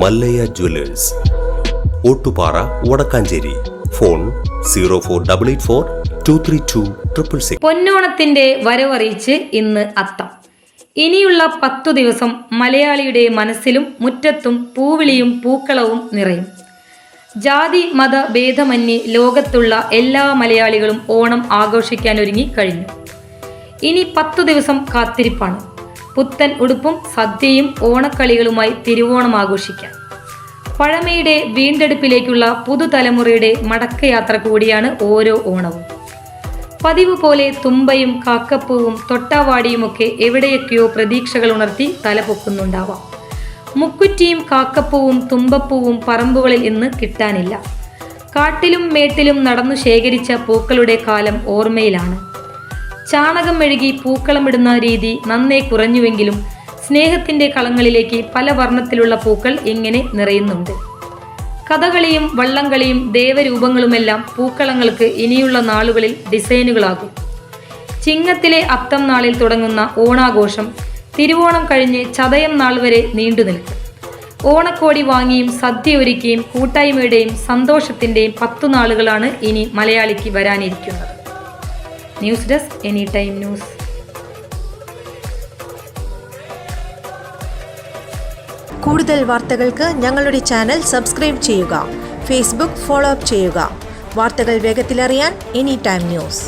Mallayya Jewellers, Ottupara, Vadakkanchery. Phone 04884232666. പൊന്നോണത്തിന്റെ വരവറിയിച്ച് ഇന്ന് അത്തം. ഇനിയുള്ള 10 ദിവസം മലയാളിയുടെ മനസ്സിലും മുറ്റത്തും പൂവിളിയും പൂക്കളവും നിറയും. ജാതി മത ഭേദമന്യേ ലോകത്തുള്ള എല്ലാ മലയാളികളും ഓണം ആഘോഷിക്കാനൊരുങ്ങി കഴിഞ്ഞു. ഇനി 10 ദിവസം കാത്തിരിപ്പാണ്. പുത്തൻ ഉടുപ്പും സദ്യയും ഓണക്കളികളുമായി തിരുവോണം ആഘോഷിക്കാം. പഴമയുടെ വീണ്ടെടുപ്പിലേക്കുള്ള പുതുതലമുറയുടെ മടക്കയാത്ര കൂടിയാണ് ഓരോ ഓണവും. പതിവ് പോലെ തുമ്പയും കാക്കപ്പൂവും തൊട്ടാവാടിയുമൊക്കെ എവിടെയൊക്കെയോ പ്രതീക്ഷകൾ ഉണർത്തി തലപൊക്കുന്നുണ്ടാവാം. മുക്കുറ്റിയും കാക്കപ്പൂവും തുമ്പപ്പൂവും പറമ്പുകളിൽ ഇന്ന് കിട്ടാനില്ല. കാട്ടിലും മേട്ടിലും നടന്നു ശേഖരിച്ച പൂക്കളുടെ കാലം ഓർമ്മയിലാണ്. ചാണകം മെഴുകി പൂക്കളമിടുന്ന രീതി നന്നേ കുറഞ്ഞുവെങ്കിലും സ്നേഹത്തിൻ്റെ കളങ്ങളിലേക്ക് പല വർണ്ണത്തിലുള്ള പൂക്കൾ ഇങ്ങനെ നിറയുന്നുണ്ട്. കഥകളിയും വള്ളംകളിയും ദേവരൂപങ്ങളുമെല്ലാം പൂക്കളങ്ങൾക്ക് ഇനിയുള്ള നാളുകളിൽ ഡിസൈനുകളാകും. ചിങ്ങത്തിലെ അത്തം നാളിൽ തുടങ്ങുന്ന ഓണാഘോഷം തിരുവോണം കഴിഞ്ഞ് ചതയം നാൾ വരെ നീണ്ടു നിൽക്കും. ഓണക്കോടി വാങ്ങിയും സദ്യ ഒരുക്കിയും കൂട്ടായ്മയുടെയും സന്തോഷത്തിൻ്റെയും 10 നാളുകളാണ് ഇനി മലയാളിക്ക് വരാനിരിക്കുന്നത്. News desk, any time news. കൂടുതൽ വാർത്തകൾക്ക് ഞങ്ങളുടെ ചാനൽ സബ്സ്ക്രൈബ് ചെയ്യുക. ഫേസ്ബുക്ക് ഫോളോ അപ്പ് ചെയ്യുക. വാർത്തകൾ വേഗത്തിലറിയാൻ എനി ടൈം ന്യൂസ്.